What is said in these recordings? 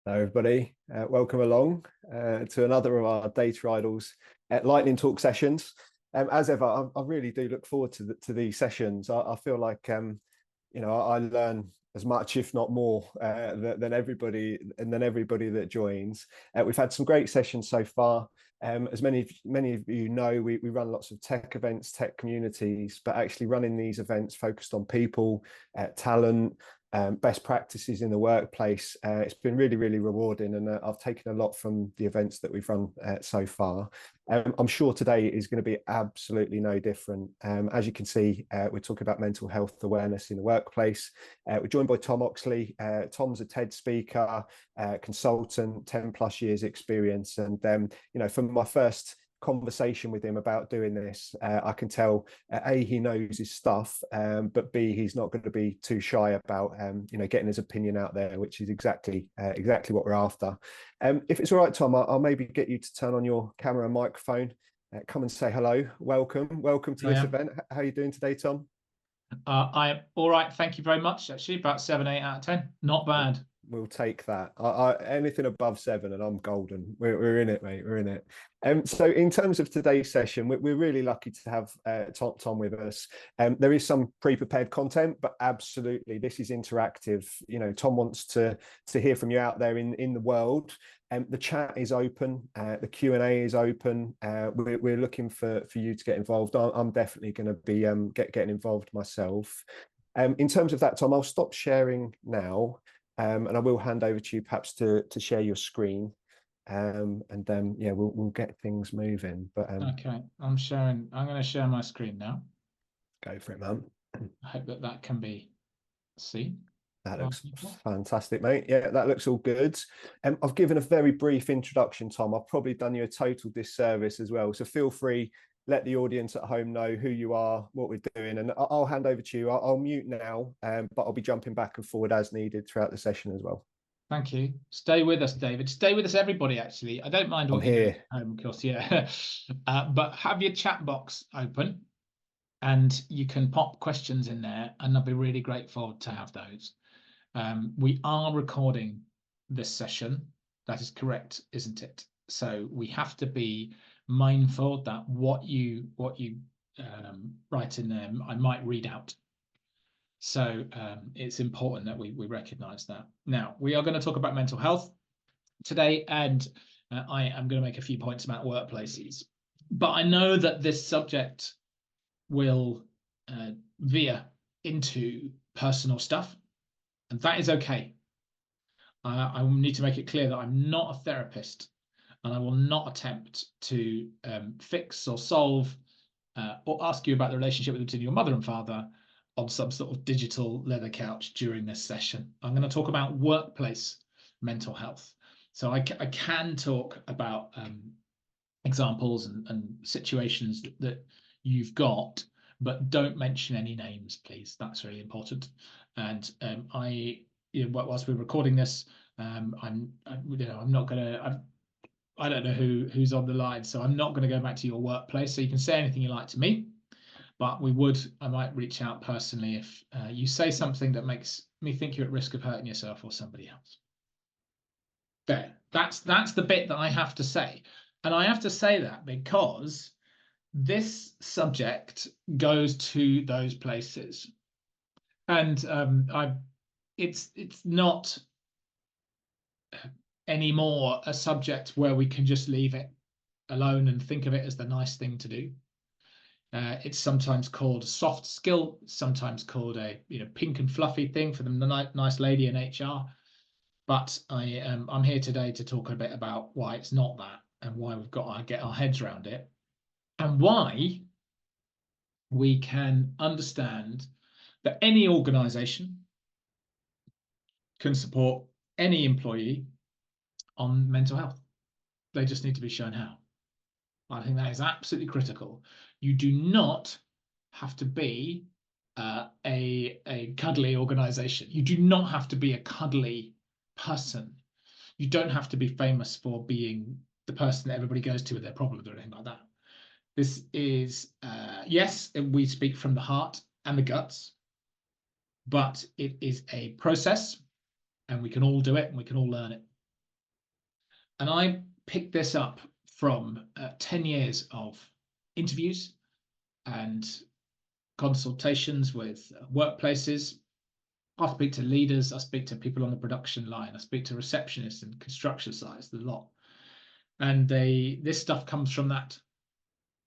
Hello, everybody. Welcome along to another of our Data Idols Lightning Talk sessions. As ever, I really do look forward to these sessions. I feel like I learn as much, if not more, than everybody that joins. We've had some great sessions so far. As many of you know, we run lots of tech events, tech communities, but actually running these events focused on people, talent, best practices in the workplace. It's been really, really rewarding, and I've taken a lot from the events that we've run so far. I'm sure today is going to be absolutely no different. As you can see, we're talking about mental health awareness in the workplace. We're joined by Tom Oxley. Tom's a TED speaker, consultant, 10 plus years experience. And, from my first conversation with him about doing this, I can tell A, he knows his stuff, but B, he's not going to be too shy about getting his opinion out there, which is exactly what we're after. If it's all right, Tom, I'll maybe get you to turn on your camera and microphone. Come and say hello. Welcome to this event. How are you doing today, Tom? I'm all right, thank you very much. Actually, about 7, 8 out of 10. Not bad. We'll take that. Anything above 7 and I'm golden. We're in it, mate. We're in it. So in terms of today's session, we're really lucky to have Tom with us. There is some pre-prepared content, but absolutely, this is interactive. Tom wants to hear from you out there in the world. The chat is open. The Q&A is open. We're looking for you to get involved. I'm definitely going to be getting involved myself. In terms of that, Tom, I'll stop sharing now. And I will hand over to you perhaps to share your screen, and then we'll get things moving. But okay, I'm going to share my screen now. Go for it, man. I hope that can be seen. That looks fantastic, mate. Yeah, that looks all good. I've given a very brief introduction, Tom. I've probably done you a total disservice as well. So feel free, let the audience at home know who you are, what we're doing, and I'll hand over to you. I'll mute now, but I'll be jumping back and forward as needed throughout the session as well. Thank you. Stay with us, David. Stay with us, everybody, actually. I don't mind what I'm here. Of course, yeah. But have your chat box open and you can pop questions in there, and I'll be really grateful to have those. We are recording this session. That is correct, isn't it? So we have to be mindful that what you write in there, I might read out. So it's important that we recognize that. Now, we are going to talk about mental health today, and I am going to make a few points about workplaces. But I know that this subject will veer into personal stuff, and that is okay. I need to make it clear that I'm not a therapist, and I will not attempt to fix or solve or ask you about the relationship between your mother and father on some sort of digital leather couch during this session. I'm going to talk about workplace mental health. So I can talk about examples and situations that you've got, but don't mention any names, please. That's really important. And whilst we're recording this, I'm not going to. I don't know who's on the line, so I'm not going to go back to your workplace. So you can say anything you like to me, but I might reach out personally if you say something that makes me think you're at risk of hurting yourself or somebody else. There, that's the bit that I have to say. And I have to say that because this subject goes to those places. And it's not anymore a subject where we can just leave it alone and think of it as the nice thing to do. It's sometimes called a soft skill, sometimes called a pink and fluffy thing for the nice lady in HR. But I'm here today to talk a bit about why it's not that, and why we've got to get our heads around it, and why we can understand that any organization can support any employee on mental health. They just need to be shown how. I think that is absolutely critical. You do not have to be a cuddly organization. You do not have to be a cuddly person. You don't have to be famous for being the person that everybody goes to with their problems or anything like that. This is, yes, we speak from the heart and the guts, but it is a process, and we can all do it and we can all learn it. And I picked this up from 10 years of interviews and consultations with workplaces. I speak to leaders, I speak to people on the production line, I speak to receptionists and construction sites, a lot. And this stuff comes from that.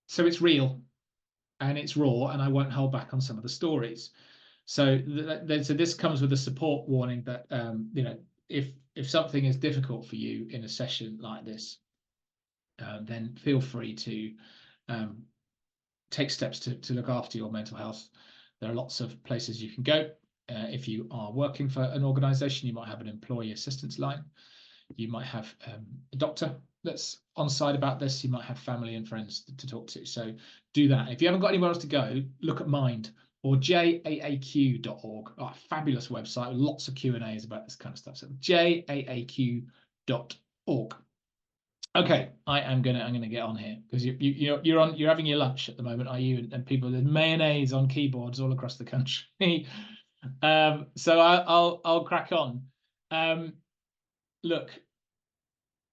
So it's real and it's raw, and I won't hold back on some of the stories. So, so this comes with a support warning that if something is difficult for you in a session like this, then feel free to take steps to look after your mental health. There are lots of places you can go. If you are working for an organisation, you might have an employee assistance line. You might have a doctor that's on side about this. You might have family and friends to talk to. So do that. If you haven't got anywhere else to go, look at Mind or jaaq.org. Oh, a fabulous website, lots of Q&As about this kind of stuff. So jaaq.org. Okay, I'm gonna get on here because you're having your lunch at the moment, are you? And people, there's mayonnaise on keyboards all across the country. So I'll crack on. Look,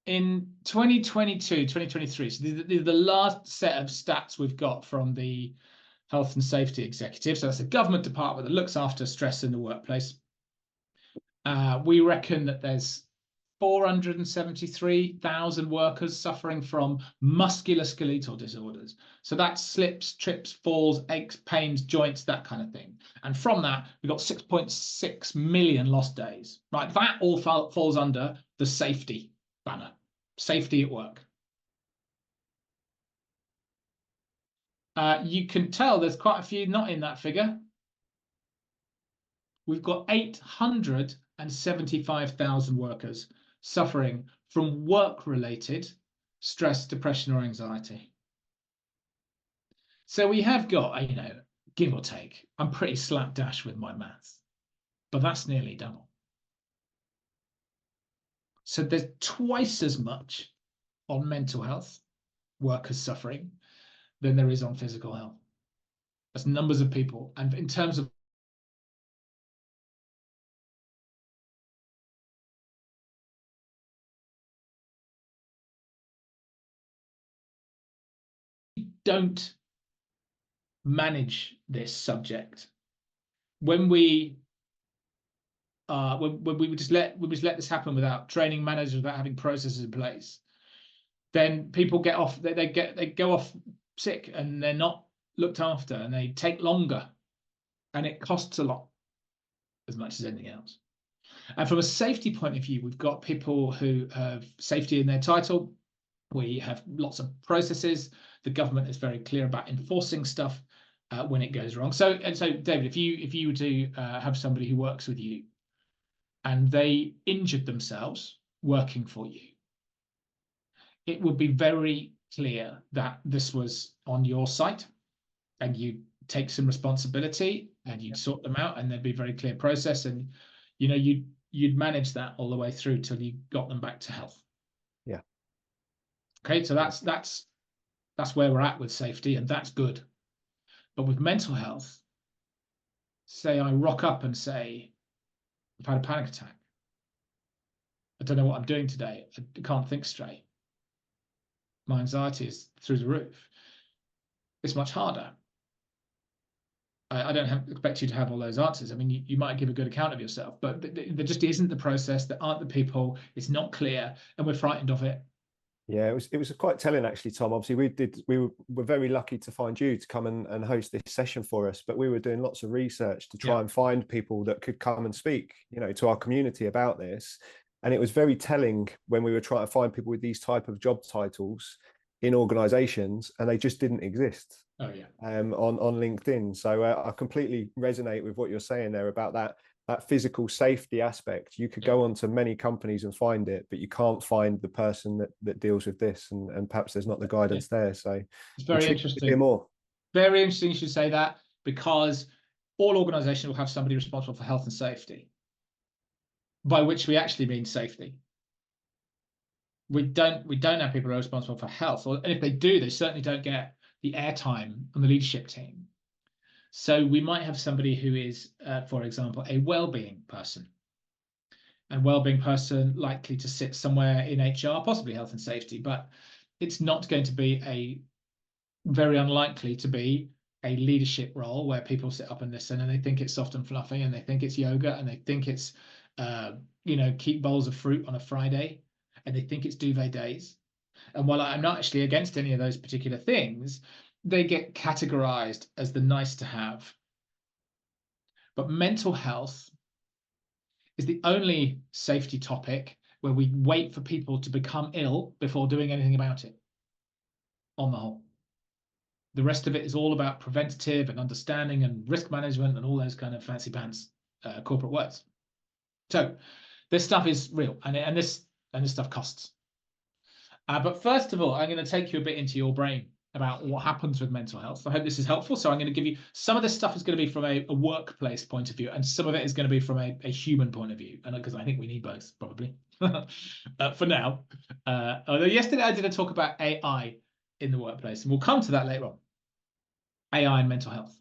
in 2022, 2023, so the last set of stats we've got from the Health and Safety Executive. So that's a government department that looks after stress in the workplace. We reckon that there's 473,000 workers suffering from musculoskeletal disorders. So that's slips, trips, falls, aches, pains, joints, that kind of thing. And from that, we've got 6.6 million lost days. Right, that all falls under the safety banner, safety at work. You can tell there's quite a few not in that figure. We've got 875,000 workers suffering from work-related stress, depression, or anxiety. So we have got, give or take, I'm pretty slapdash with my maths, but that's nearly double. So there's twice as much on mental health, workers suffering, than there is on physical health. That's numbers of people. And in terms of don't manage this subject, when we just let this happen without training managers, without having processes in place, then people get off. They go off sick and they're not looked after, and they take longer, and it costs a lot, as much as anything else. And from a safety point of view, we've got people who have safety in their title. We have lots of processes. The government is very clear about enforcing stuff when it goes wrong. So David, if you were to have somebody who works with you and they injured themselves working for you, it would be very clear that this was on your site, and you take some responsibility and you'd sort them out, and there'd be a very clear process, and you'd manage that all the way through till you got them back to health. Yeah. Okay, so that's where we're at with safety, and that's good. But with mental health, say I rock up and say, I've had a panic attack. I don't know what I'm doing today. I can't think straight. My anxiety is through the roof. It's much harder. I don't expect you to have all those answers. I mean, you might give a good account of yourself, but there just isn't the process. There aren't the people. It's not clear, and we're frightened of it. Yeah, it was quite telling, actually, Tom. Obviously, we were very lucky to find you to come and host this session for us, but we were doing lots of research to try and find people that could come and speak, to our community about this. And it was very telling when we were trying to find people with these type of job titles in organizations, and they just didn't exist. Oh yeah. On LinkedIn. So I completely resonate with what you're saying there about that physical safety aspect. You could go on to many companies and find it, but you can't find the person that deals with this, and perhaps there's not the guidance there. So it's very interesting. Hear more. Very interesting you should say that, because all organizations will have somebody responsible for health and safety, by which we actually mean safety. We don't have people who are responsible for health, and if they do, they certainly don't get the airtime on the leadership team. So we might have somebody who is, for example, a well-being person, and well-being person, likely to sit somewhere in HR, possibly health and safety, but it's not going to be very unlikely to be a leadership role where people sit up and listen and they think it's soft and fluffy and they think it's yoga and they think it's keep bowls of fruit on a Friday and they think it's duvet days. And while I'm not actually against any of those particular things, they get categorized as the nice to have. But mental health is the only safety topic where we wait for people to become ill before doing anything about it, on the whole. The rest of it is all about preventative and understanding and risk management and all those kind of fancy pants corporate words. So this stuff is real, and this stuff costs. But first of all, I'm going to take you a bit into your brain about what happens with mental health. I hope this is helpful. So I'm going to give you some of this stuff is going to be from a workplace point of view, and some of it is going to be from a human point of view, and because I think we need both probably for now. Although yesterday I did a talk about AI in the workplace, and we'll come to that later on. AI and mental health.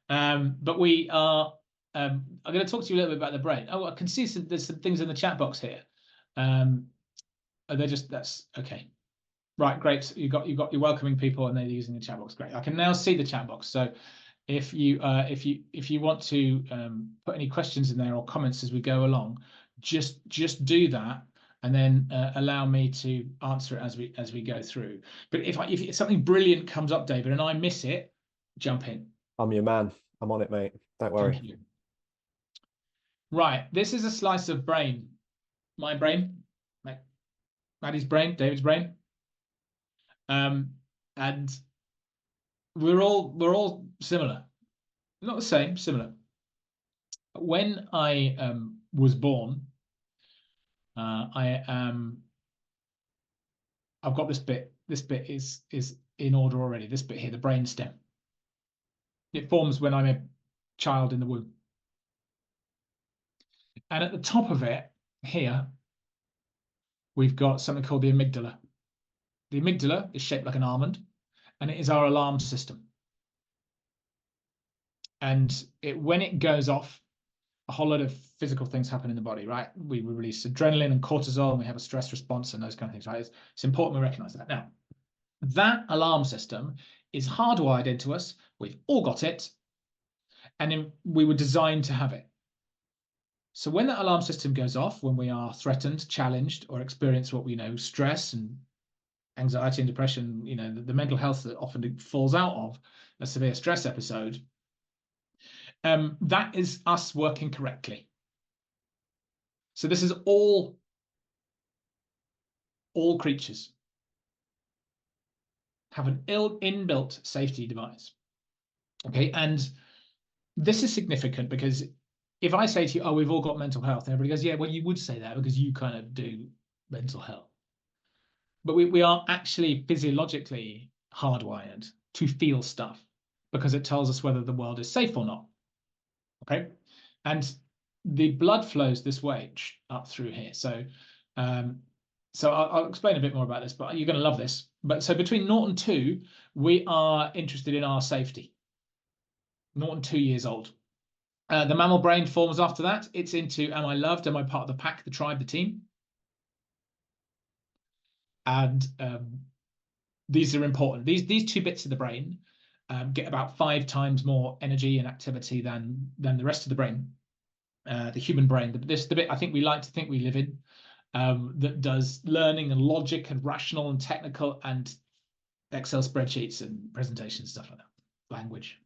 But we are. I'm going to talk to you a little bit about the brain. Oh, I can see there's some things in the chat box here. That's okay. Right, great. You've got your welcoming people, and they're using the chat box. Great. I can now see the chat box. So if you want to put any questions in there or comments as we go along, just do that, and then allow me to answer it as we go through. But if something brilliant comes up, David, and I miss it, jump in. I'm your man. I'm on it, mate. Don't worry. Thank you. Right, this is a slice of brain. My brain, Maddie's brain, David's brain. And we're all similar, not the same, similar. When I was born, I've got this bit. This bit is in order already. This bit here, the brain stem. It forms when I'm a child in the womb. And at the top of it here, we've got something called the amygdala. The amygdala is shaped like an almond, and it is our alarm system. And when it goes off, a whole lot of physical things happen in the body, right? We release adrenaline and cortisol, and we have a stress response and those kind of things, right? It's important we recognize that. Now, that alarm system is hardwired into us. We've all got it, and we were designed to have it. So when that alarm system goes off, when we are threatened, challenged, or experience what we know, stress and anxiety and depression, the mental health that often falls out of a severe stress episode, that is us working correctly. So this is all creatures have an inbuilt safety device. Okay, and this is significant because if I say to you, oh, we've all got mental health, and everybody goes, yeah, well, you would say that because you kind of do mental health. But we are actually physiologically hardwired to feel stuff because it tells us whether the world is safe or not. Okay, and the blood flows this way up through here. So, I'll explain a bit more about this, but you're going to love this. But so between 0 and 2, we are interested in our safety. 0 and 2 years old. The mammal brain forms after that. It's into, am I loved? Am I part of the pack, the tribe, the team? And these are important. These two bits of the brain get about 5 times more energy and activity than the rest of the brain, the human brain. The bit I think we like to think we live in, that does learning and logic and rational and technical and Excel spreadsheets and presentations, stuff like that, language.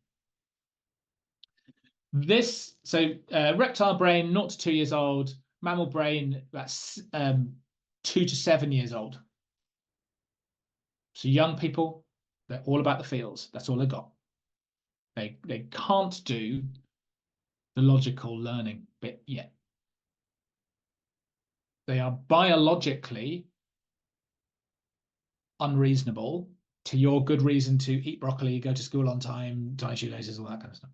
Reptile brain, 0 to 2 years old. Mammal brain, that's 2 to 7 years old. So young people, they're all about the feels. That's all they got. They can't do the logical learning bit yet. They are biologically unreasonable to your good reason to eat broccoli, go to school on time, tie shoelaces, all that kind of stuff.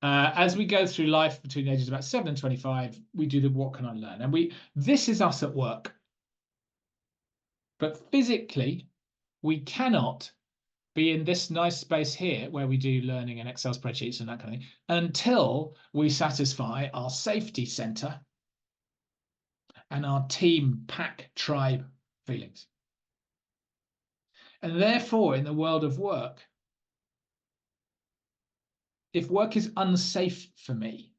As we go through life between the ages of about 7 and 25, we do the what can I learn? And this is us at work. But physically, we cannot be in this nice space here where we do learning and Excel spreadsheets and that kind of thing until we satisfy our safety center and our team, pack, tribe feelings. And therefore, in the world of work, if work is unsafe for me,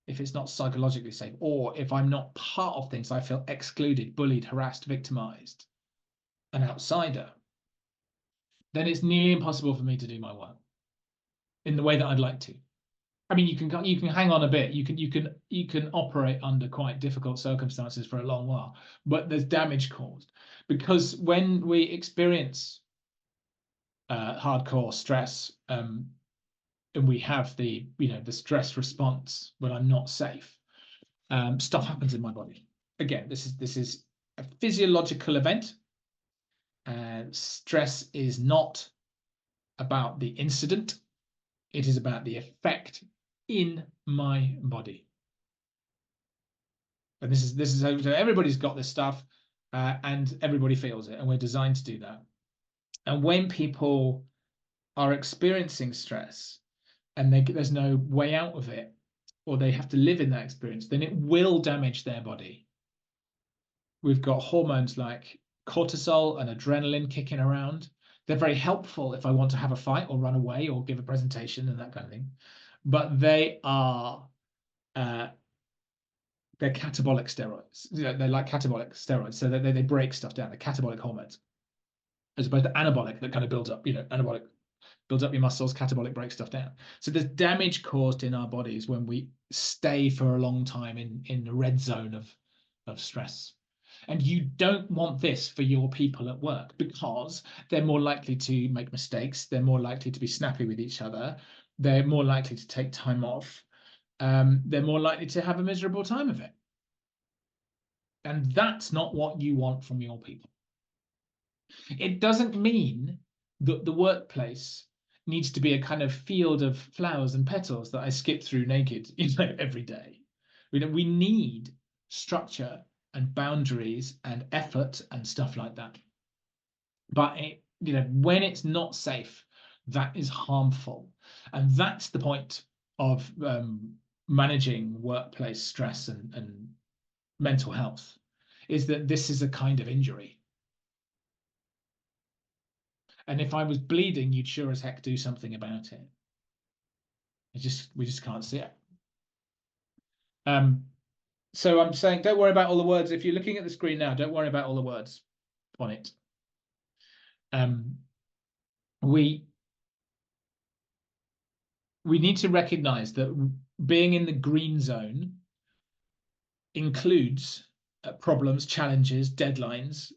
if it's not psychologically safe, or if I'm not part of things, I feel excluded, bullied, harassed, victimized, an outsider, then it's nearly impossible for me to do my work in the way that I'd like to. I mean, you can hang on a bit. You can operate under quite difficult circumstances for a long while, but there's damage caused because when we experience hardcore stress, and we have the stress response when I'm not safe, stuff happens in my body. Again, this is a physiological event. Stress is not about the incident. It is about the effect in my body. And this is so everybody's got this stuff, and everybody feels it, and we're designed to do that. And when people are experiencing stress and there's no way out of it, or they have to live in that experience, then it will damage their body. We've got hormones like cortisol and adrenaline kicking around. They're very helpful if I want to have a fight or run away or give a presentation and that kind of thing. But they are they're catabolic steroids. They're like catabolic steroids, so they break stuff down. They're catabolic hormones, as opposed to anabolic that kind of builds up. Anabolic builds up your muscles. Catabolic breaks stuff down. So there's damage caused in our bodies when we stay for a long time in the red zone of stress. And you don't want this for your people at work because they're more likely to make mistakes. They're more likely to be snappy with each other. They're more likely to take time off. They're more likely to have a miserable time of it. And that's not what you want from your people. It doesn't mean that the workplace needs to be a kind of field of flowers and petals that I skip through naked, every day. We need structure and boundaries and effort and stuff like that. But when it's not safe, that is harmful. And that's the point of managing workplace stress and mental health, is that this is a kind of injury. And if I was bleeding, you'd sure as heck do something about it. We just can't see it. So I'm saying, don't worry about all the words. If you're looking at the screen now, don't worry about all the words on it. We need to recognize that being in the green zone includes problems, challenges, deadlines,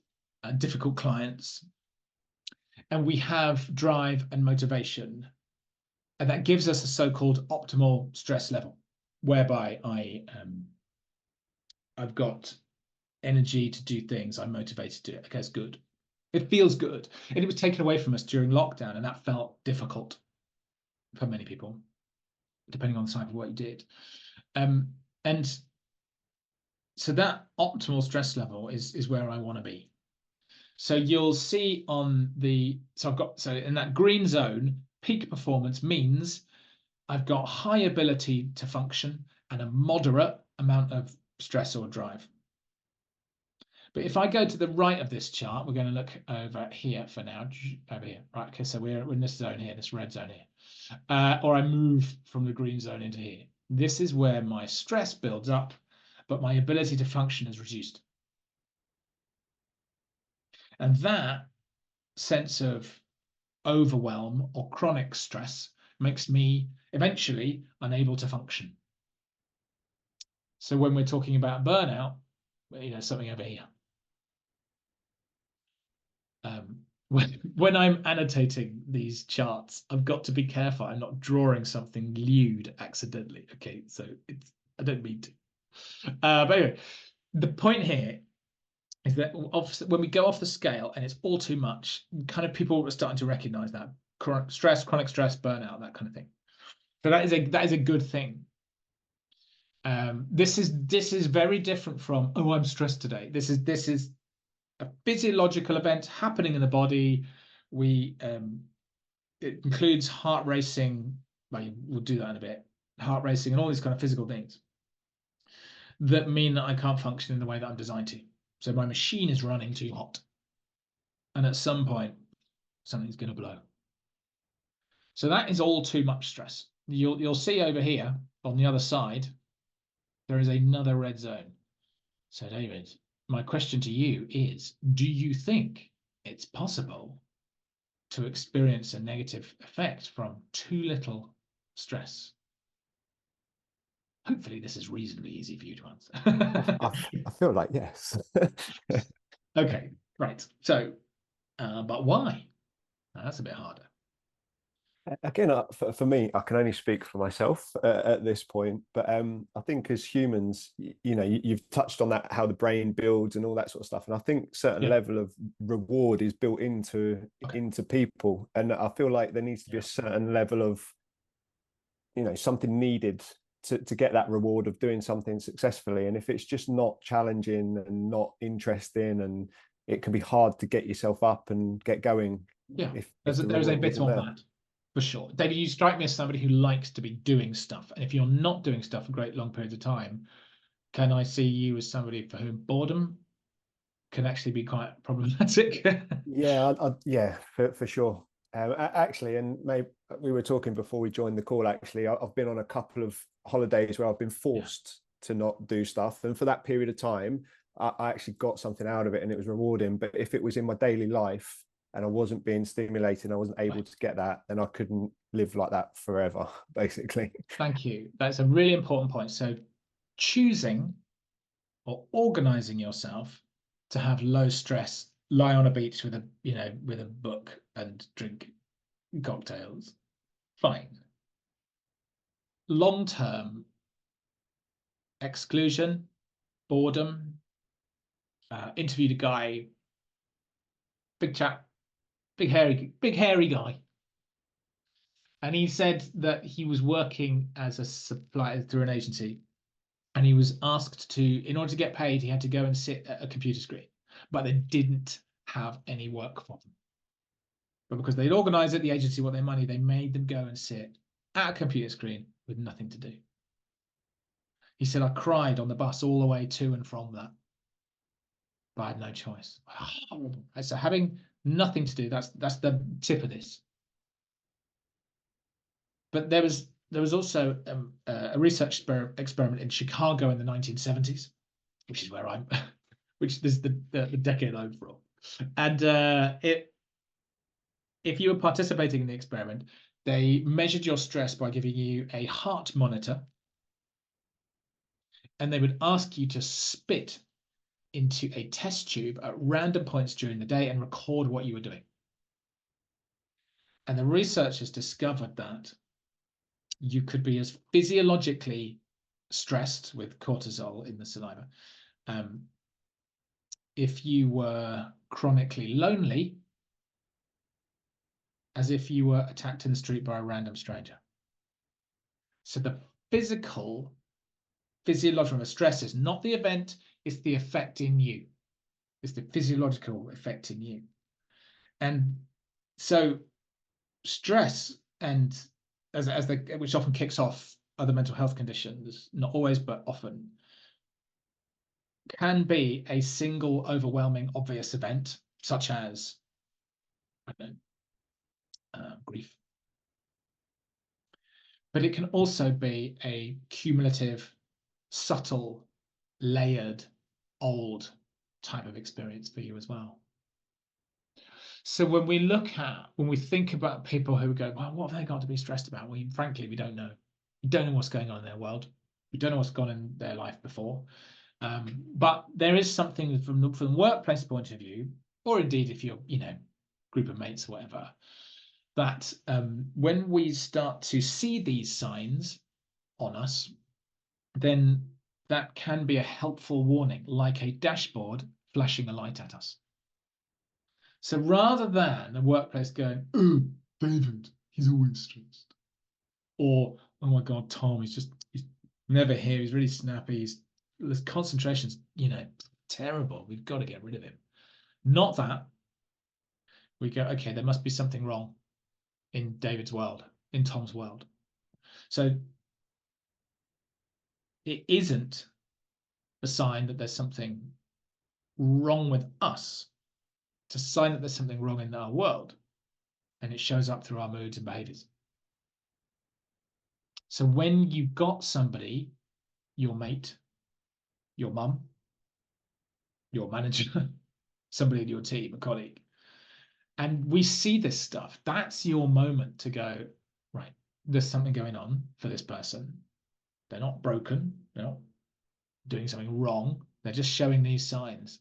difficult clients. And we have drive and motivation. And that gives us a so-called optimal stress level, whereby I've got energy to do things. I'm motivated to do it. Okay, it's good. It feels good. And it was taken away from us during lockdown, and that felt difficult for many people, depending on the type of what you did. And so that optimal stress level is where I want to be. So you'll see on so in that green zone, peak performance means I've got high ability to function and a moderate amount of stress or drive. But if I go to the right of this chart, we're going to look over here for now, over here. Right, okay, so we're in this zone here, this red zone here. Or I move from the green zone into here. This is where my stress builds up, but my ability to function is reduced. And that sense of overwhelm or chronic stress makes me eventually unable to function. So when we're talking about burnout, something over here. When I'm annotating these charts, I've got to be careful I'm not drawing something lewd accidentally. Okay, so I don't mean to. But anyway, the point here is that when we go off the scale and it's all too much, kind of people are starting to recognize that chronic stress, burnout, that kind of thing. So that is a good thing. This is very different from, oh, I'm stressed today. This is a physiological event happening in the body. It includes heart racing. Well, we'll do that in a bit. Heart racing and all these kind of physical things. that mean that I can't function in the way that I'm designed to. So my machine is running too hot. And at some point, something's going to blow. So that is all too much stress. You'll see over here on the other side, there is another red zone. So David, my question to you is, do you think it's possible to experience a negative effect from too little stress? Hopefully this is reasonably easy for you to answer. I feel like yes. Okay, right. So, but why? Now, that's a bit harder. Again, for me, I can only speak for myself at this point, but I think as humans, you've touched on that, how the brain builds and all that sort of stuff, and I think certain Yeah. level of reward is built into people, and I feel like there needs to be Yeah. a certain level of, something needed to get that reward of doing something successfully, and if it's just not challenging and not interesting, and it can be hard to get yourself up and get going. Yeah, If the there's a reward bit isn't of there. that. For sure. David, you strike me as somebody who likes to be doing stuff. And if you're not doing stuff for great long periods of time, can I see you as somebody for whom boredom can actually be quite problematic? Yeah, yeah, for sure. Actually, and maybe we were talking before we joined the call. Actually, I've been on a couple of holidays where I've been Yeah. forced to not do stuff, and for that period of time, I actually got something out of it, and it was rewarding. But if it was in my daily life and I wasn't being stimulated, I wasn't able Right. to get that, then I couldn't live like that forever, basically. Thank you. That's a really important point. So choosing or organizing yourself to have low stress, lie on a beach with with a book and drink cocktails, fine. Long term exclusion, boredom. Interviewed a guy, big chap, big hairy guy, and he said that he was working as a supplier through an agency, and he was asked to, in order to get paid, he had to go and sit at a computer screen, but they didn't have any work for them. But because they'd organised it, the agency want their money, they made them go and sit at a computer screen with nothing to do. He said, I cried on the bus all the way to and from that, but I had no choice. Horrible. So having nothing to do, that's the tip of this. But there was also a research experiment in Chicago in the 1970s, which is where I'm, which is the decade I'm from. And if you were participating in the experiment, they measured your stress by giving you a heart monitor, and they would ask you to spit into a test tube at random points during the day and record what you were doing. And the researchers discovered that you could be as physiologically stressed with cortisol in the saliva if you were chronically lonely as if you were attacked in the street by a random stranger. So the physiological stress is not the event, it's the effect in you. It's the physiological effect in you. And so stress, and which often kicks off other mental health conditions, not always, but often, can be a single overwhelming obvious event, such as, I don't know, grief. But it can also be a cumulative, subtle, layered, old type of experience for you as well. So when we think about people who go, well, what have they got to be stressed about? Well, frankly, we don't know. We don't know what's going on in their world. We don't know what's gone in their life before. But there is something from the workplace point of view, or indeed if you're, group of mates or whatever, that when we start to see these signs on us, then that can be a helpful warning, like a dashboard flashing a light at us. So rather than a workplace going, oh, David, he's always stressed. Or, oh my God, Tom, he's never here. He's really snappy. His concentration's, terrible. We've got to get rid of him. Not that. We go, okay, there must be something wrong in David's world, in Tom's world. So it isn't a sign that there's something wrong with us. It's a sign that there's something wrong in our world, and it shows up through our moods and behaviors. So when you've got somebody, your mate, your mum, your manager, somebody in your team, a colleague, and we see this stuff, that's your moment to go, right, there's something going on for this person. They're not broken, they're not doing something wrong, they're just showing these signs.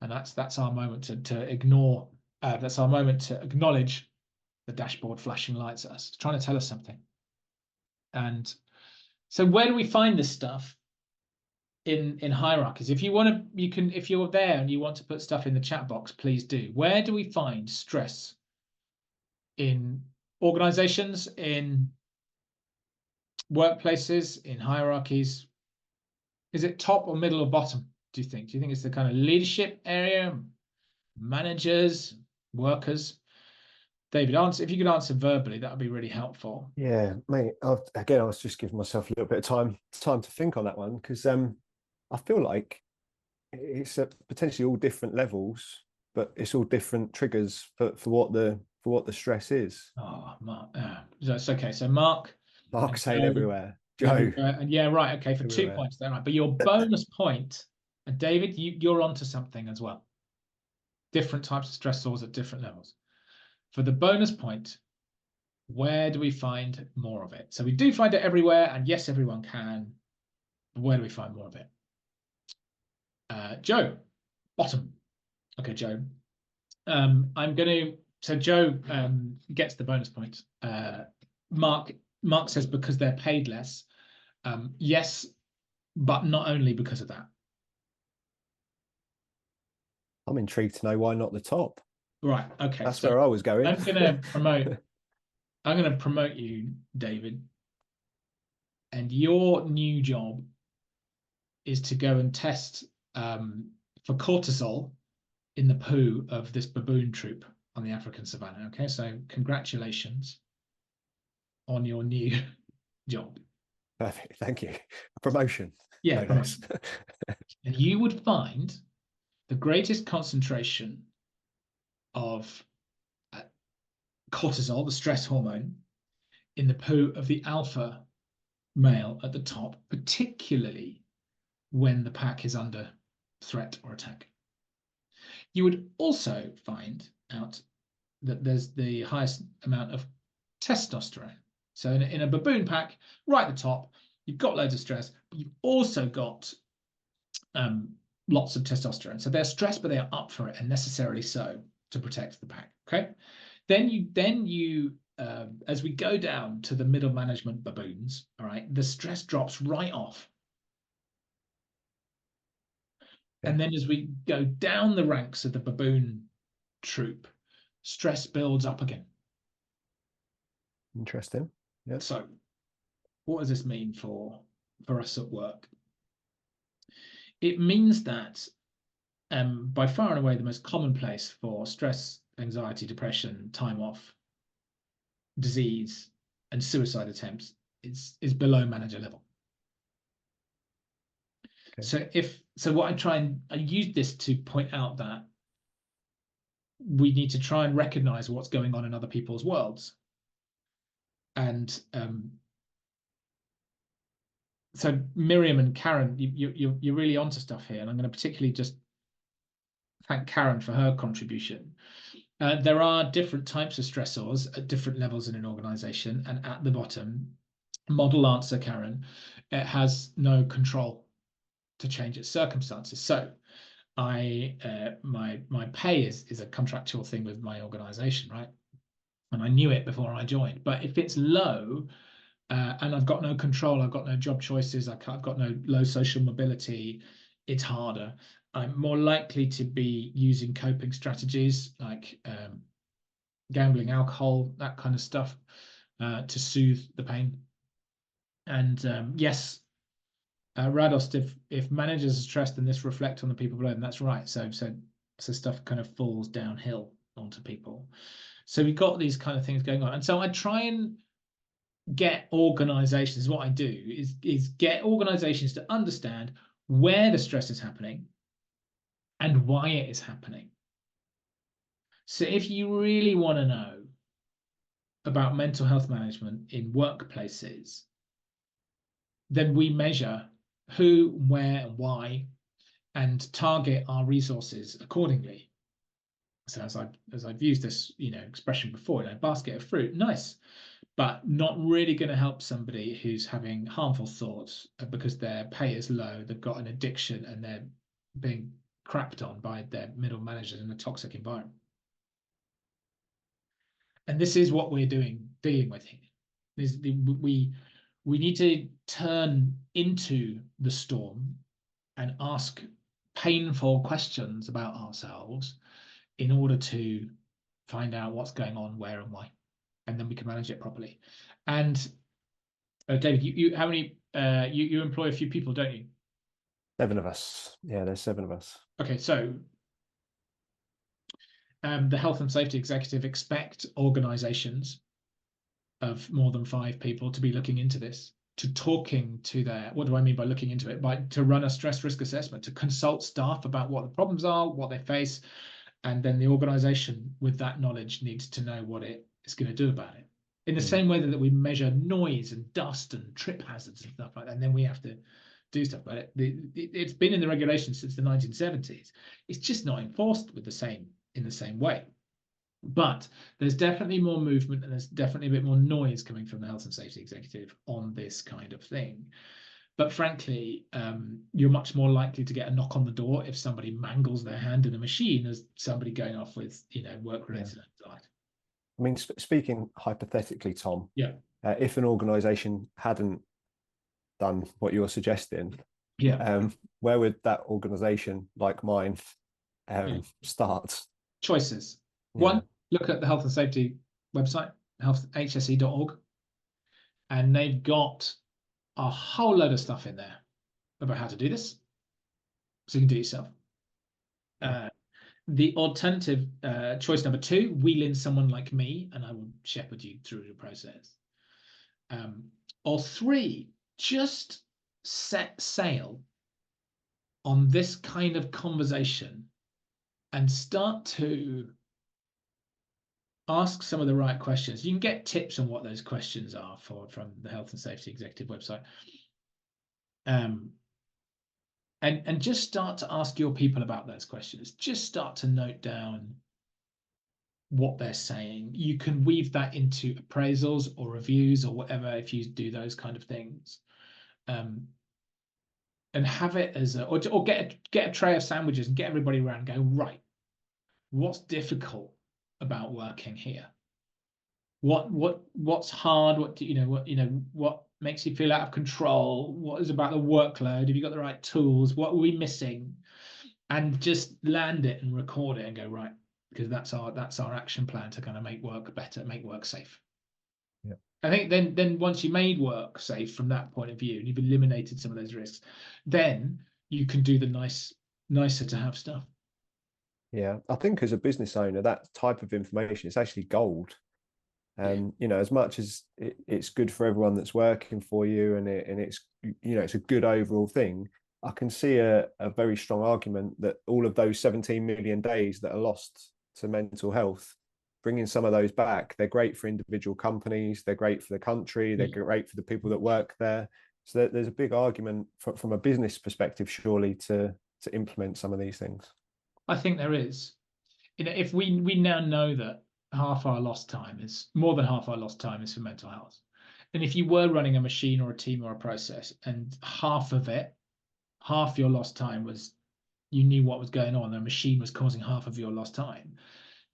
And that's our moment to ignore, that's our moment to acknowledge the dashboard flashing lights at us. It's trying to tell us something. And so where do we find this stuff? In hierarchies. If you want to, you can, if you're there and you want to put stuff in the chat box, please do. Where do we find stress? In organizations, in workplaces, in hierarchies? Is it top or middle or bottom, do you think? Do you think it's the kind of leadership area, managers, workers? David, answer, if you could answer verbally, that would be really helpful. Yeah, mate. Again, I was just giving myself a little bit of time to think on that one, because I feel like it's at potentially all different levels, but it's all different triggers for what the stress is. Oh, Mark. That's okay. So Mark Saying everywhere. Joe. Everywhere. And yeah, right. Okay, for everywhere. 2 points there, right. But your bonus point, and David, you're onto something as well. Different types of stressors at different levels. For the bonus point, where do we find more of it? So we do find it everywhere, and yes, everyone can. But where do we find more of it? Joe, bottom. Okay, Joe. I'm going to. So Joe gets the bonus point. Mark says because they're paid less. Yes, but not only because of that. I'm intrigued to know why not the top. Right. Okay. That's where I was going. I'm going to promote you, David. And your new job is to go and test for cortisol in the poo of this baboon troop on the African savannah. Okay. So congratulations on your new job. Perfect. Thank you. A promotion. Yeah. No less. And you would find the greatest concentration of cortisol, the stress hormone, in the poo of the alpha male at the top, particularly when the pack is under threat or attack. You would also find out that there's the highest amount of testosterone. So in a baboon pack, right at the top, you've got loads of stress, but you've also got lots of testosterone. So they're stressed, but they are up for it, and necessarily so, to protect the pack. Okay. Then you as we go down to the middle management baboons, all right, the stress drops right off. Yeah. And then as we go down the ranks of the baboon troop, stress builds up again. Interesting. Yeah. So what does this mean for us at work? It means that by far and away the most common place for stress, anxiety, depression, time off, disease, and suicide attempts is below manager level. Okay. So what I use this to point out that we need to try and recognize what's going on in other people's worlds. And so Miriam and Karen, you're really onto stuff here, and I'm going to particularly just thank Karen for her contribution. There are different types of stressors at different levels in an organization, and at the bottom, model answer, Karen, it has no control to change its circumstances. So my pay is a contractual thing with my organization, right? And I knew it before I joined. But if it's low and I've got no control, I've got no job choices, I've got no low social mobility, it's harder. I'm more likely to be using coping strategies like gambling, alcohol, that kind of stuff to soothe the pain. And yes, Radost, if managers are stressed, then this reflects on the people below them. That's right. So stuff kind of falls downhill onto people. So we've got these kind of things going on. And so I try and get organizations, what I do is get organizations to understand where the stress is happening, and why it is happening. So if you really want to know about mental health management in workplaces, then we measure who, where, and why, and target our resources accordingly. So as I've used this expression before, basket of fruit, nice, but not really going to help somebody who's having harmful thoughts because their pay is low, they've got an addiction, and they're being crapped on by their middle managers in a toxic environment. And this is what we're dealing with here. We need to turn into the storm and ask painful questions about ourselves in order to find out what's going on, where, and why, and then we can manage it properly. And David, you how many you employ a few people, don't you? 7 of us. Yeah, there's 7 of us. Okay, so the health and safety executive expect organizations of more than 5 people to be looking into this, to talking to their, what do I mean by looking into it? To run a stress risk assessment, to consult staff about what the problems are, what they face, and then the organization with that knowledge needs to know what it is going to do about it. In the same way that we measure noise and dust and trip hazards and stuff like that, and then we have to do stuff about it. It's been in the regulations since the 1970s. It's just not enforced in the same way. But there's definitely more movement, and there's definitely a bit more noise coming from the health and safety executive on this kind of thing. But frankly, you're much more likely to get a knock on the door if somebody mangles their hand in a machine as somebody going off with work-related anxiety. I mean, speaking hypothetically, Tom, Yeah. If an organisation hadn't done what you're suggesting, where would that organisation like mine start? Choices. One, look at the health and safety website, healthhse.org, and they've got a whole load of stuff in there about how to do this, so you can do it yourself. The alternative, choice number 2, wheel in someone like me, and I will shepherd you through the process. Or 3, just set sail on this kind of conversation and start to ask some of the right questions. You can get tips on what those questions are from the Health and Safety Executive website. And just start to ask your people about those questions. Just start to note down what they're saying. You can weave that into appraisals or reviews or whatever if you do those kind of things. And have it as or get a tray of sandwiches and get everybody around and go, right, what's difficult about working here? What's hard? What makes you feel out of control? What is about the workload? Have you got the right tools? What are we missing? And just land it and record it and go, right, because that's our action plan to kind of make work better, make work safe. Yeah. I think then once you made work safe from that point of view and you've eliminated some of those risks, then you can do the nicer to have stuff. Yeah, I think as a business owner, that type of information is actually gold. And as much as it's good for everyone that's working for you, and it's it's a good overall thing, I can see a very strong argument that all of those 17 million days that are lost to mental health, bringing some of those back, they're great for individual companies, they're great for the country, they're great for the people that work there. So there's a big argument from a business perspective, surely, to implement some of these things. I think there is. If we now know that half our lost time is more than half our lost time is for mental health, and if you were running a machine or a team or a process, and half your lost time was you knew what was going on, the machine was causing half of your lost time,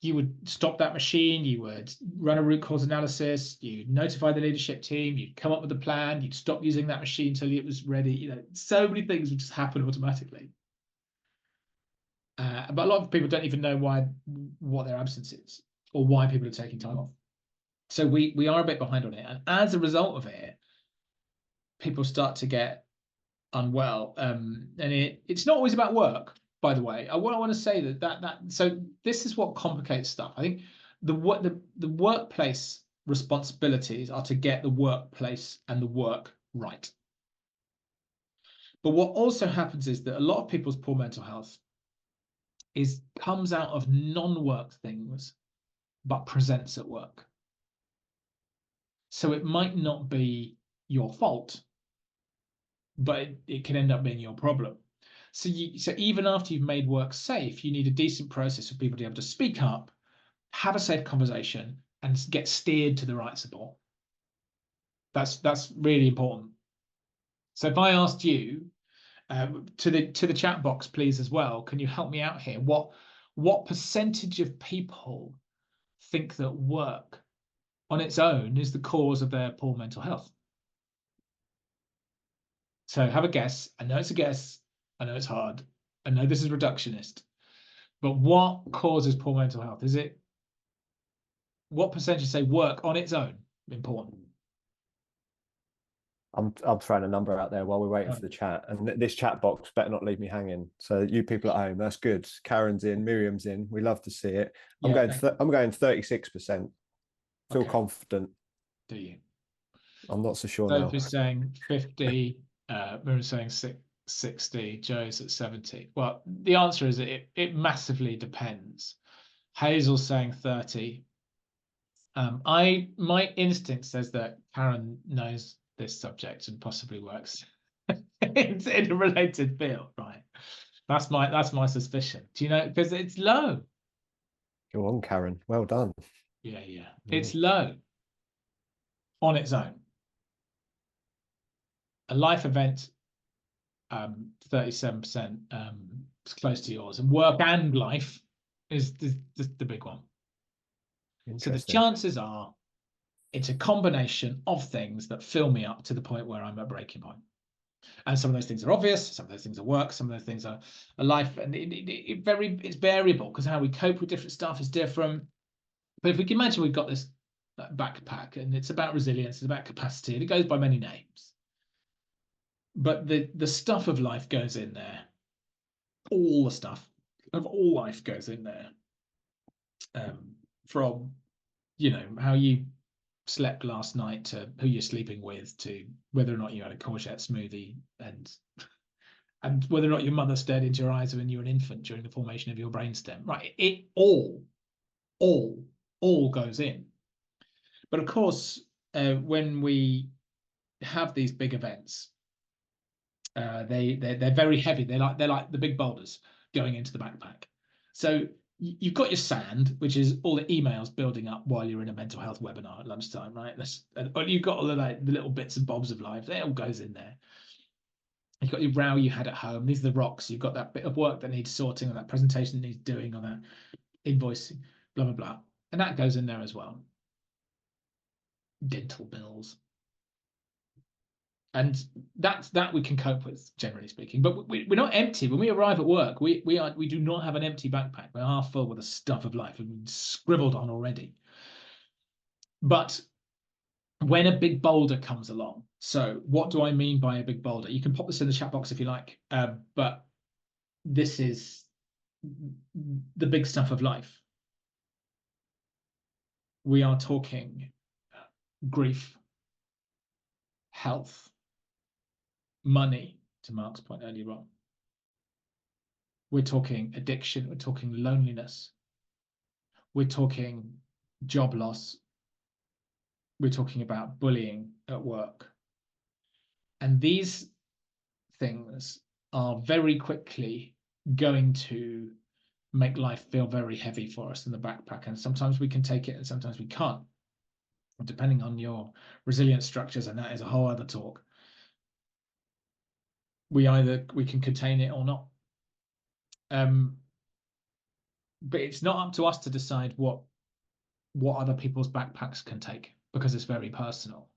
you would stop that machine, you would run a root cause analysis, you'd notify the leadership team, you'd come up with a plan, you'd stop using that machine until it was ready. So many things would just happen automatically. But a lot of people don't even know what their absence is or why people are taking time off. So we are a bit behind on it. And as a result of it, people start to get unwell. And it's not always about work, by the way. I want to say that so this is what complicates stuff. I think the workplace responsibilities are to get the workplace and the work right. But what also happens is that a lot of people's poor mental health comes out of non-work things, but presents at work. So it might not be your fault, but it can end up being your problem. So even after you've made work safe, you need a decent process for people to be able to speak up, have a safe conversation, and get steered to the right support. That's really important. So if I asked you to the chat box, please, as well, can you help me out here? What percentage of people think that work on its own is the cause of their poor mental health? So have a guess. I know it's a guess. I know it's hard. I know this is reductionist. But what causes poor mental health? What percentage say work on its own important? I'm throwing a number out there while we're waiting for the chat, and this chat box better not leave me hanging. So you people at home, that's good. Karen's in, Miriam's in. We love to see it. I'm going 36%. Feel confident. Do you? I'm not so sure Sophie's now. saying 50. Miriam's saying 60. Joe's at 70. Well, the answer is it massively depends. Hazel's saying 30. My instinct says that Karen knows this subject and possibly works in a related field, right? That's my suspicion. Do you know? Because it's low. Go on, Karen. Well done. Yeah. It's low on its own. A life event, 37%, is close to yours, and work and life is the big one. So the chances are it's a combination of things that fill me up to the point where I'm at breaking point. And some of those things are obvious, some of those things are work, some of those things are a life, and it's variable because how we cope with different stuff is different. But if we can imagine we've got this backpack and it's about resilience, it's about capacity, and it goes by many names. But the stuff of life goes in there. All the stuff of all life goes in there. From, how you slept last night to who you're sleeping with to whether or not you had a courgette smoothie and whether or not your mother stared into your eyes when you were an infant during the formation of your brainstem. Right. It all goes in. But of course, when we have these big events, they're very heavy. They're like the big boulders going into the backpack. So you've got your sand, which is all the emails building up while you're in a mental health webinar at lunchtime, right? You've got all of the little bits and bobs of life. They all goes in there. You've got your row you had at home. These are the rocks. You've got that bit of work that needs sorting, or that presentation that needs doing, or that invoicing, blah, blah, blah. And that goes in there as well. Dental bills. And that we can cope with, generally speaking. But we're not empty. When we arrive at work, we do not have an empty backpack. We're half full with the stuff of life and scribbled on already. But when a big boulder comes along, so what do I mean by a big boulder? You can pop this in the chat box if you like, but this is the big stuff of life. We are talking grief, health, money, to Mark's point earlier on. We're talking addiction, we're talking loneliness, we're talking job loss, we're talking about bullying at work. And these things are very quickly going to make life feel very heavy for us in the backpack. And sometimes we can take it and sometimes we can't, depending on your resilience structures, and that is a whole other talk. We can contain it or not. But it's not up to us to decide what other people's backpacks can take, because it's very personal.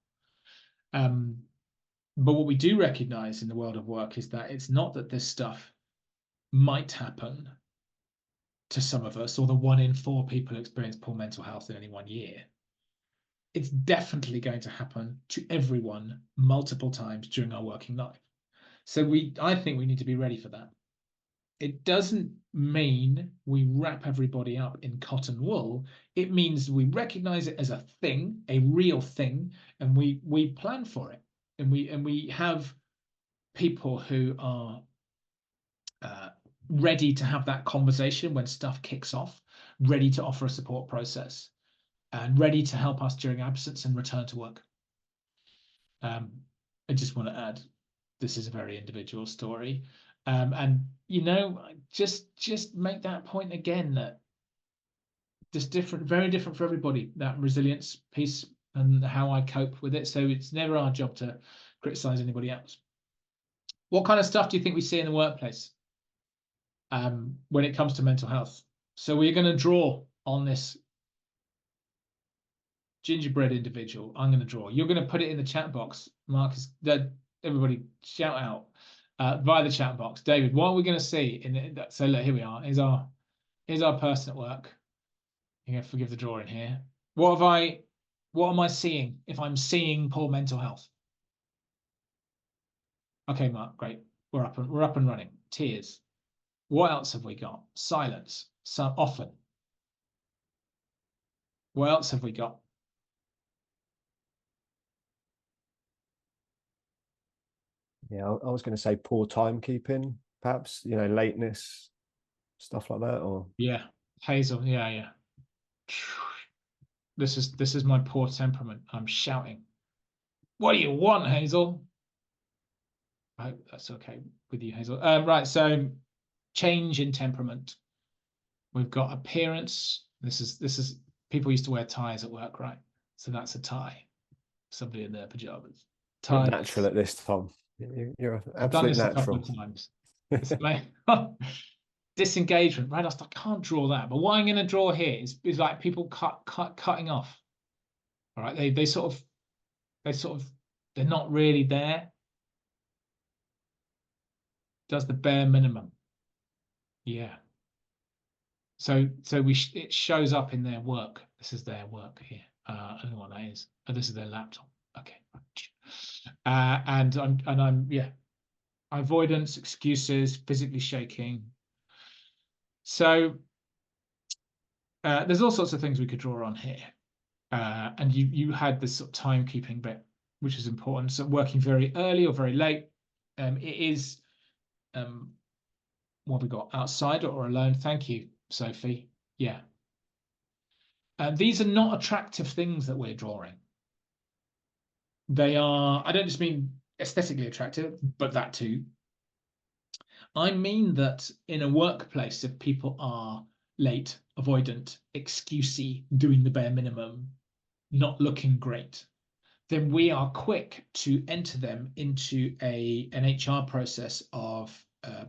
But what we do recognize in the world of work is that it's not that this stuff might happen to some of us, or the 1 in 4 people who experience poor mental health in any one year. It's definitely going to happen to everyone multiple times during our working life. So I think we need to be ready for that. It doesn't mean we wrap everybody up in cotton wool. It means we recognize it as a thing, a real thing, and we plan for it. And we have people who are ready to have that conversation when stuff kicks off, ready to offer a support process, and ready to help us during absence and return to work. I just want to add, this is a very individual story. And, you know, just make that point again, that just different, very different for everybody, that resilience piece and how I cope with it. So it's never our job to criticize anybody else. What kind of stuff do you think we see in the workplace when it comes to mental health? So we're going to draw on this gingerbread individual. I'm going to draw. You're going to put it in the chat box. Marcus, everybody shout out via the chat box. David, what are we going to see in it? So look, here we are. Here's our person at work. You're going to forgive the drawing here. What am I seeing if I'm seeing poor mental health? Okay, Mark, great. We're up and running. Tears. What else have we got? Silence. So often. What else have we got? Yeah, I was going to say poor timekeeping, perhaps, you know, lateness, stuff like that. Or yeah, Hazel. Yeah. This is my poor temperament. I'm shouting. What do you want, Hazel? I hope that's okay with you, Hazel. Right, so change in temperament. We've got appearance. This is people used to wear ties at work, right? So that's a tie. Somebody in their pajamas. you're Tie. natural at this, Tom. You're an I've done absolute this a couple natural. of times. It's disengagement, right? I can't draw that. But what I'm going to draw here is like people cutting off. All right, they sort of they're not really there. Does the bare minimum. Yeah. So it shows up in their work. This is their work here. I don't know what that is. Oh, this is their laptop. Okay. And I'm yeah. Avoidance, excuses, physically shaking. So there's all sorts of things we could draw on here. And you had this sort of timekeeping bit, which is important. So working very early or very late. It is what have we got? Outside or alone? Thank you, Sophie. Yeah. These are not attractive things that we're drawing. They are, I don't just mean aesthetically attractive, but that too. I mean that in a workplace, if people are late, avoidant, excusey, doing the bare minimum, not looking great, then we are quick to enter them into an HR process of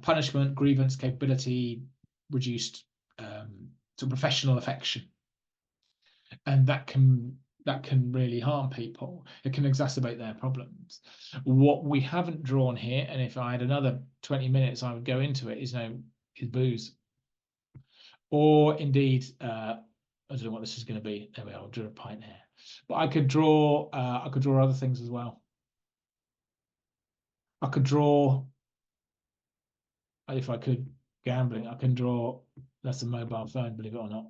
punishment, grievance, capability, reduced to professional affection, and that can really harm people. It can exacerbate their problems. What we haven't drawn here, and if I had another 20 minutes, I would go into it, is booze, or indeed, I don't know what this is going to be. There we are. I'll draw a pint here, but I could draw other things as well. I could draw, if I could, gambling. I can draw, that's a mobile phone, believe it or not.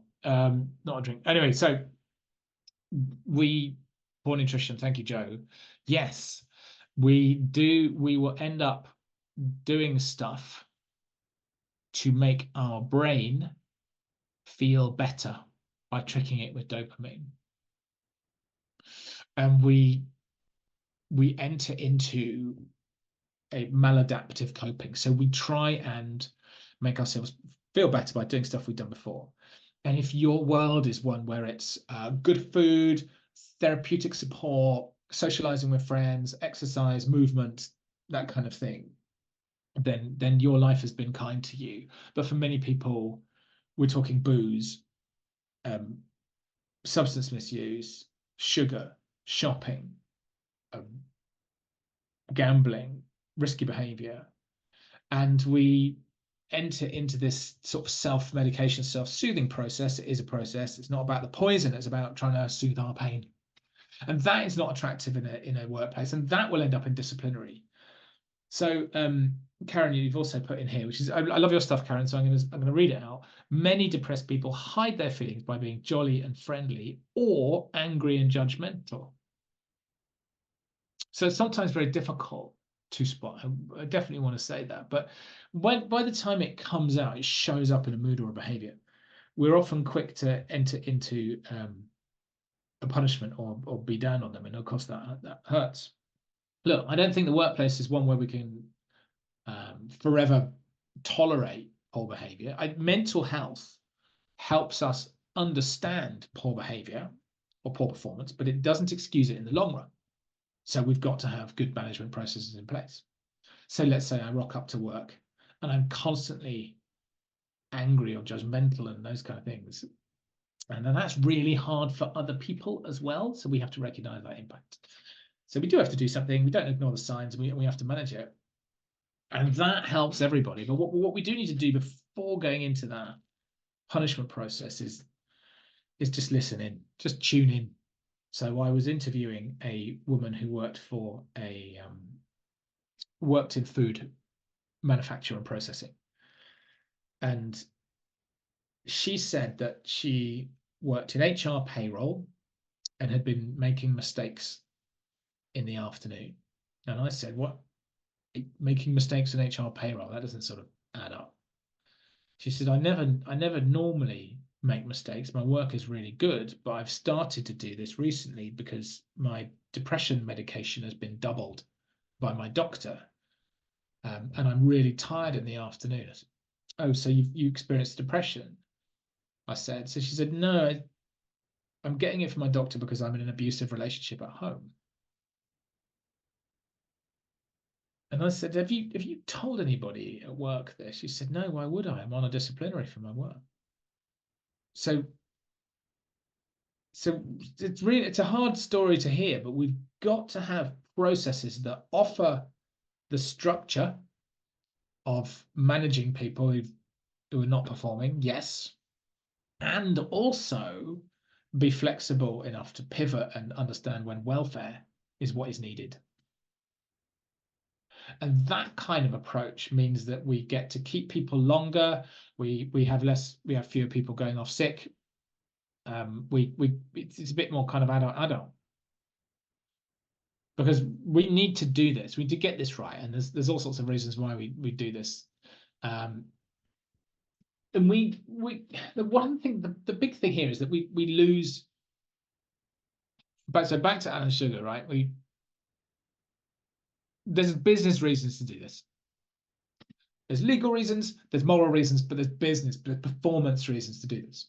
Not a drink. Anyway, so poor nutrition. Thank you, Joe. Yes, we will end up doing stuff to make our brain feel better by tricking it with dopamine. And we enter into a maladaptive coping. So we try and make ourselves feel better by doing stuff we've done before. And if your world is one where it's good food, therapeutic support, socializing with friends, exercise, movement, that kind of thing, then your life has been kind to you. But for many people, we're talking booze, substance misuse, sugar, shopping, gambling, risky behavior, and we enter into this sort of self-medication, self-soothing process. It is a process. It's not about the poison. It's about trying to soothe our pain, and that is not attractive in a workplace, and that will end up in disciplinary. So, Karen, you've also put in here, which is, I love your stuff, Karen. So I'm going to read it out. Many depressed people hide their feelings by being jolly and friendly, or angry and judgmental. So it's sometimes very difficult two spot. I definitely want to say that. But by the time it comes out, it shows up in a mood or a behavior. We're often quick to enter into a punishment or be down on them, and of course that hurts. Look, I don't think the workplace is one where we can forever tolerate poor behavior. Mental health helps us understand poor behavior or poor performance, but it doesn't excuse it in the long run. So we've got to have good management processes in place. So let's say I rock up to work and I'm constantly angry or judgmental and those kind of things. And then that's really hard for other people as well. So we have to recognize that impact. So we do have to do something. We don't ignore the signs. We have to manage it. And that helps everybody. But what we do need to do before going into that punishment process is just listen in, just tune in. So I was interviewing a woman who worked in food manufacture and processing. And she said that she worked in HR payroll and had been making mistakes in the afternoon. And I said, what? Making mistakes in HR payroll, that doesn't sort of add up. She said, I never normally make mistakes. My work is really good, but I've started to do this recently because my depression medication has been doubled by my doctor. And I'm really tired in the afternoon. I said, oh, so you experienced depression? I said. So she said, no, I'm getting it from my doctor because I'm in an abusive relationship at home. And I said, have you told anybody at work this? She said, no, why would I? I'm on a disciplinary for my work. So it's a hard story to hear, but we've got to have processes that offer the structure of managing people who are not performing, yes, and also be flexible enough to pivot and understand when welfare is what is needed. And that kind of approach means that we get to keep people longer. We have fewer people going off sick. It's a bit more kind of adult because we need to do this. We need to get this right, and there's all sorts of reasons why we do this. And the one thing, the big thing here is that we lose. But so back to Alan Sugar, right? There's business reasons to do this. There's legal reasons, there's moral reasons, but there's performance reasons to do this.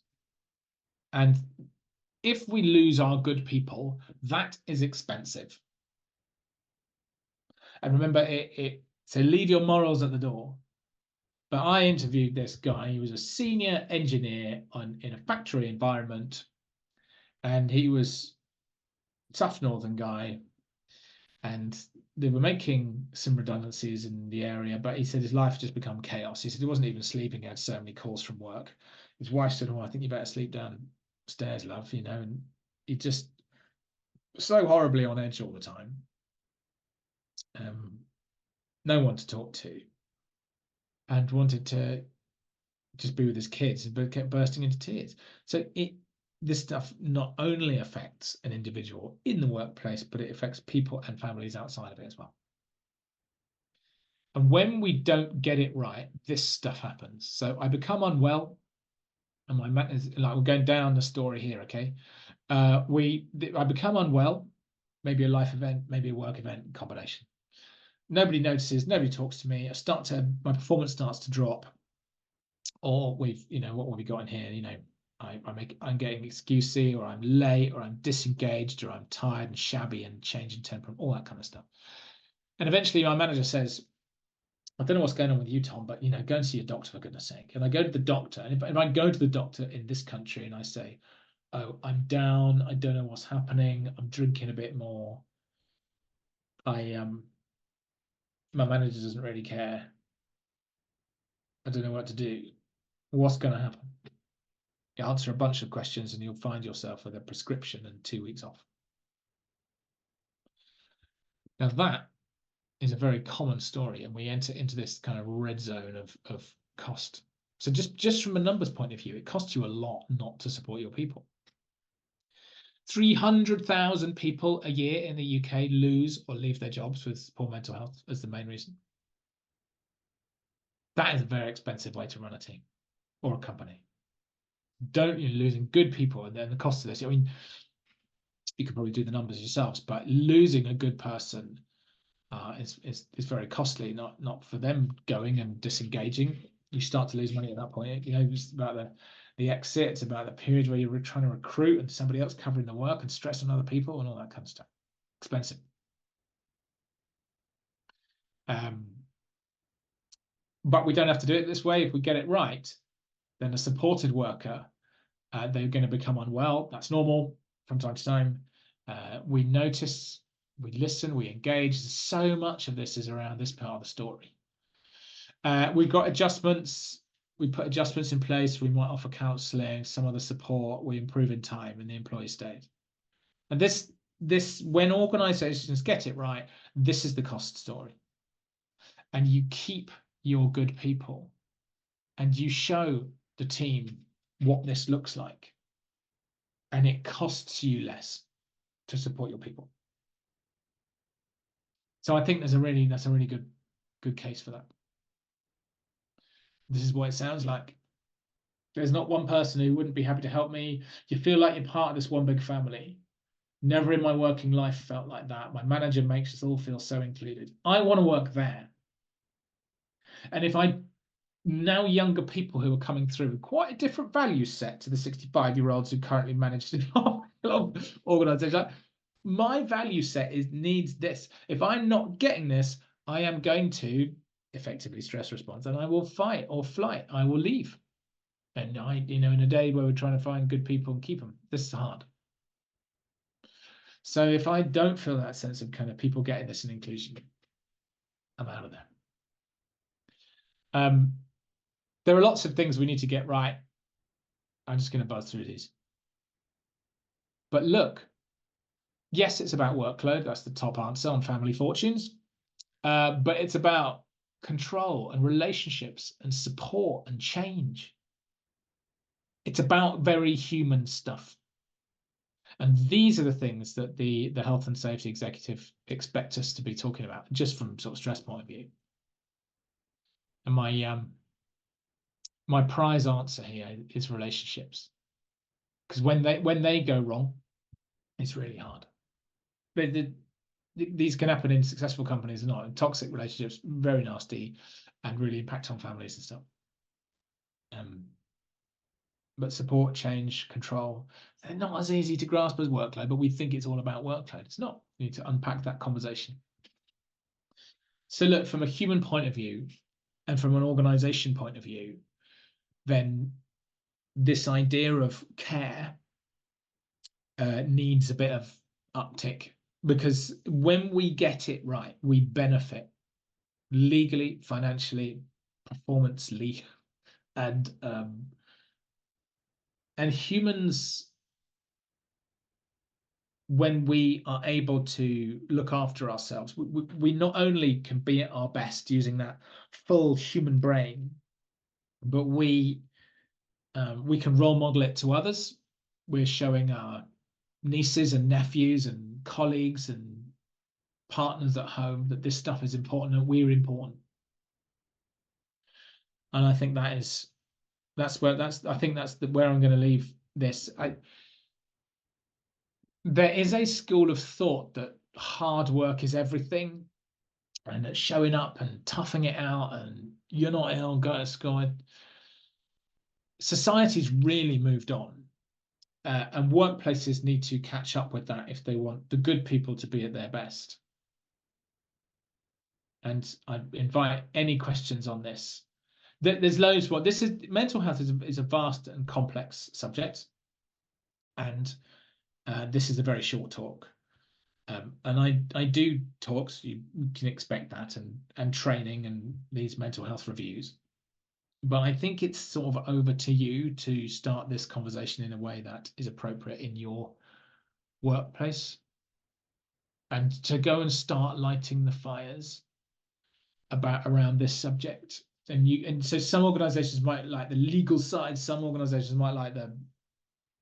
And if we lose our good people, that is expensive. And remember, so leave your morals at the door. But I interviewed this guy. He was a senior engineer in a factory environment, and he was a tough northern guy. And they were making some redundancies in the area, but he said his life had just become chaos. He said he wasn't even sleeping. He had so many calls from work. His wife said, oh, I think you better sleep downstairs, love, and he just so horribly on edge all the time. No one to talk to, and wanted to just be with his kids, but kept bursting into tears. So this stuff not only affects an individual in the workplace, but it affects people and families outside of it as well. And when we don't get it right, this stuff happens. So I become unwell, and like we're going down the story here, okay? I become unwell, maybe a life event, maybe a work event, combination. Nobody notices, nobody talks to me. My performance starts to drop, or what have we got in here? I'm getting excusey, or I'm late, or I'm disengaged, or I'm tired and shabby and changing temperament, all that kind of stuff. And eventually my manager says, I don't know what's going on with you, Tom, but go and see your doctor for goodness sake. And I go to the doctor, and if I go to the doctor in this country and I say, oh, I'm down, I don't know what's happening, I'm drinking a bit more, my manager doesn't really care, I don't know what to do, what's going to happen? You answer a bunch of questions and you'll find yourself with a prescription and 2 weeks off. Now that is a very common story, and we enter into this kind of red zone of cost. So just from a numbers point of view, it costs you a lot not to support your people. 300,000 people a year in the UK lose or leave their jobs with poor mental health as the main reason. That is a very expensive way to run a team or a company. You're losing good people, and then the cost of this. I mean, you could probably do the numbers yourselves, but losing a good person is very costly. Not for them going and disengaging. You start to lose money at that point. It's about the exit. It's about the period where you're trying to recruit and somebody else covering the work and stress on other people and all that kind of stuff. Expensive. But we don't have to do it this way. If we get it right, then a supported worker, they're going to become unwell. That's normal from time to time. We notice, we listen, we engage. So much of this is around this part of the story. We've got adjustments. We put adjustments in place. We might offer counselling, some other support. We improve in time, and the employee stays. And this, when organisations get it right, this is the cost story. And you keep your good people, and you show the team what this looks like, and it costs you less to support your people. So I think that's a really good case for that. This is what it sounds like. There's not one person who wouldn't be happy to help me. You feel like you're part of this one big family. Never in my working life felt like that. My manager makes us all feel so included. I want to work there. And if I now younger people who are coming through with quite a different value set to the 65-year-olds who currently manage to organizations, like, my value set needs this. If I'm not getting this, I am going to effectively stress response, and I will fight or flight. I will leave. And in a day where we're trying to find good people and keep them, this is hard. So if I don't feel that sense of kind of people getting this and inclusion, I'm out of there. There are lots of things we need to get right. I'm just going to buzz through these. But look, yes, it's about workload. That's the top answer on family fortunes. But it's about control and relationships and support and change. It's about very human stuff. And these are the things that the health and safety executive expect us to be talking about, just from sort of stress point of view. And my prize answer here is relationships, because when they go wrong, it's really hard. But these can happen in successful companies or not. In toxic relationships, very nasty, and really impact on families and stuff. But support, change, control, they're not as easy to grasp as workload, but we think it's all about workload. It's not. You need to unpack that conversation. So look, from a human point of view and from an organization point of view, then this idea of care needs a bit of uptick, because when we get it right, we benefit legally, financially, performance-ly, and humans, when we are able to look after ourselves, we not only can be at our best using that full human brain, but we can role model it to others. We're showing our nieces and nephews and colleagues and partners at home that this stuff is important and we're important. And I think I think that's where I'm going to leave this. There is a school of thought that hard work is everything, and that showing up and toughing it out and you're not ill, go to school. Society's really moved on, and workplaces need to catch up with that if they want the good people to be at their best. And I invite any questions on this. There's loads. Mental health is a vast and complex subject, and this is a very short talk. And I do talks. You can expect that, and training and these mental health reviews. But I think it's sort of over to you to start this conversation in a way that is appropriate in your workplace, and to go and start lighting the fires around this subject. And so some organizations might like the legal side, some organizations might like the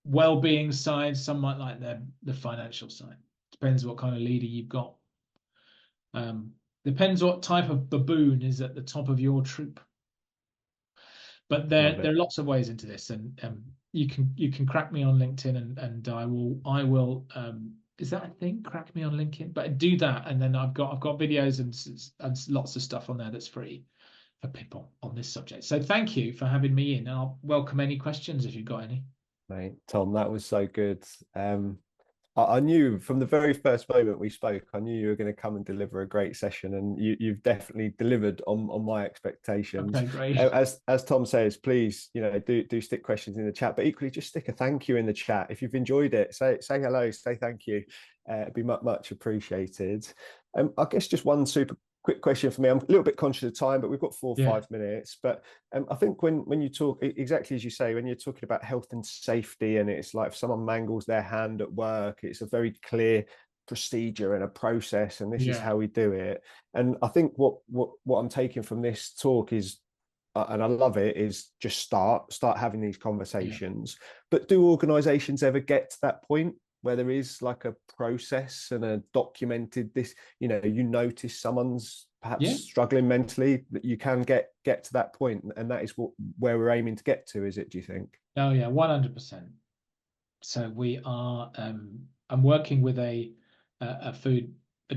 well-being side, some might like the financial side. Depends what kind of leader you've got. Depends what type of baboon is at the top of your troop. But there are lots of ways into this, and you can crack me on LinkedIn, and I will is that a thing? Crack me on LinkedIn, but do that, and then I've got videos and lots of stuff on there that's free for people on this subject. So thank you for having me in. I'll welcome any questions if you've got any. Mate, Tom, that was so good. I knew from the very first moment we spoke, I knew you were going to come and deliver a great session, and you've definitely delivered on my expectations. Okay, great. As Tom says, please, do stick questions in the chat, but equally just stick a thank you in the chat. If you've enjoyed it, say hello, say thank you. It'd be much appreciated. I guess just one super quick question for me. I'm a little bit conscious of time, but we've got 4 or 5 minutes. But I think when you talk, exactly as you say, when you're talking about health and safety, and it's like if someone mangles their hand at work, it's a very clear procedure and a process, and this is how we do it. And I think what I'm taking from this talk is, and I love it, is just start having these conversations. But do organizations ever get to that point where there is like a process and a documented this, you notice someone's perhaps struggling mentally, that you can get to that point, and that is where we're aiming to get to, is it, do you think? Oh yeah, 100%. So we are I'm working with a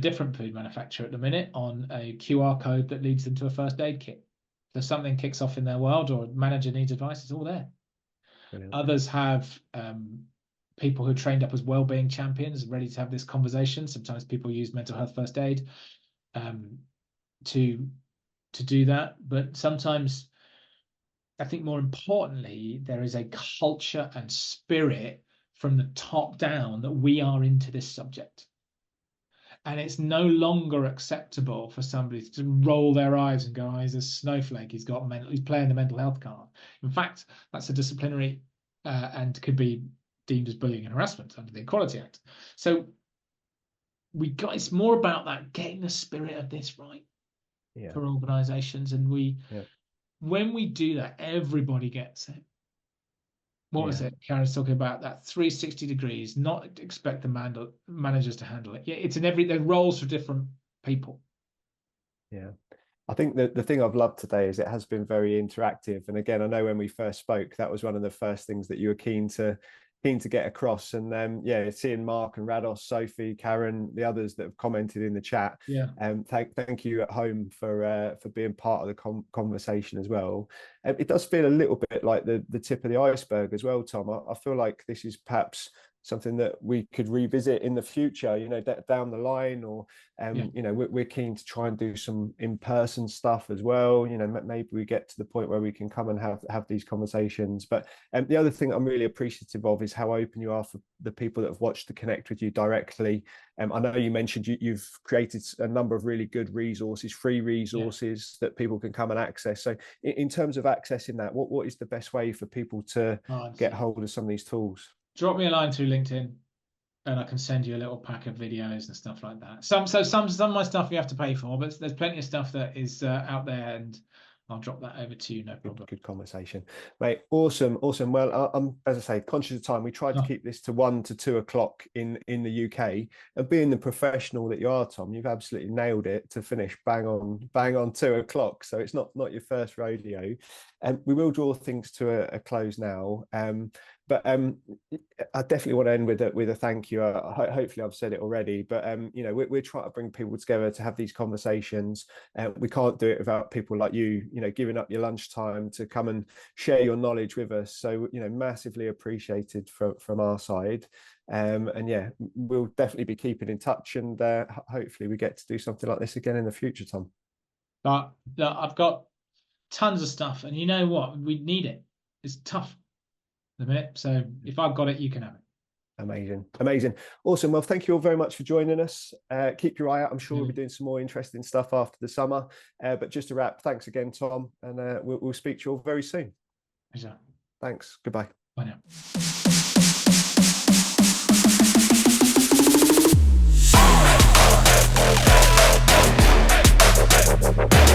different food manufacturer at the minute on a QR code that leads them to a first aid kit. So something kicks off in their world, or a manager needs advice, it's all there. Brilliant. Others have people who are trained up as well-being champions, ready to have this conversation. Sometimes people use mental health first aid to do that, but sometimes, I think more importantly, there is a culture and spirit from the top down that we are into this subject. And it's no longer acceptable for somebody to roll their eyes and go, oh, he's a snowflake, he's playing the mental health card. In fact, that's a disciplinary and could be deemed as bullying and harassment under the Equality Act. So it's more about that, getting the spirit of this right for organizations. And when we do that, everybody gets it. What was it Karen's talking about? That 360 degrees, not expect the managers to handle it. Yeah, it's there's roles for different people. Yeah. I think the thing I've loved today is it has been very interactive. And again, I know when we first spoke, that was one of the first things that you were keen to get across. And seeing Mark and Rados, Sophie, Karen, the others that have commented in the chat. Thank you at home for being part of the conversation as well. It does feel a little bit like the tip of the iceberg as well, Tom. I feel like this is perhaps something that we could revisit in the future, down the line, or we're keen to try and do some in-person stuff as well. Maybe we get to the point where we can come and have these conversations. But the other thing I'm really appreciative of is how open you are for the people that have watched to connect with you directly. I know you mentioned you've created a number of really good resources, free resources that people can come and access. So in terms of accessing that, what is the best way for people to get hold of some of these tools? Drop me a line through LinkedIn, and I can send you a little pack of videos and stuff like that. Some of my stuff you have to pay for, but there's plenty of stuff that is out there, and I'll drop that over to you, no problem. Good conversation, mate. Awesome. Well, I'm, as I say, conscious of time. We tried to keep this to 1 to 2 o'clock in the UK. And being the professional that you are, Tom, you've absolutely nailed it to finish bang on 2 o'clock. So it's not your first rodeo. And we will draw things to a close now. But I definitely want to end with a thank you. Hopefully I've said it already, but we're trying to bring people together to have these conversations. We can't do it without people like you, giving up your lunchtime to come and share your knowledge with us. So, massively appreciated from our side. And we'll definitely be keeping in touch, and hopefully we get to do something like this again in the future, Tom. But I've got tons of stuff, and you know what? We need it. It's tough a minute, so if I've got it, you can have it. Amazing. Awesome. Well, thank you all very much for joining us. Keep your eye out. I'm sure we'll be doing some more interesting stuff after the summer, but just to wrap, thanks again, Tom, and we'll speak to you all very soon. Pleasure. Thanks. Goodbye. Bye now.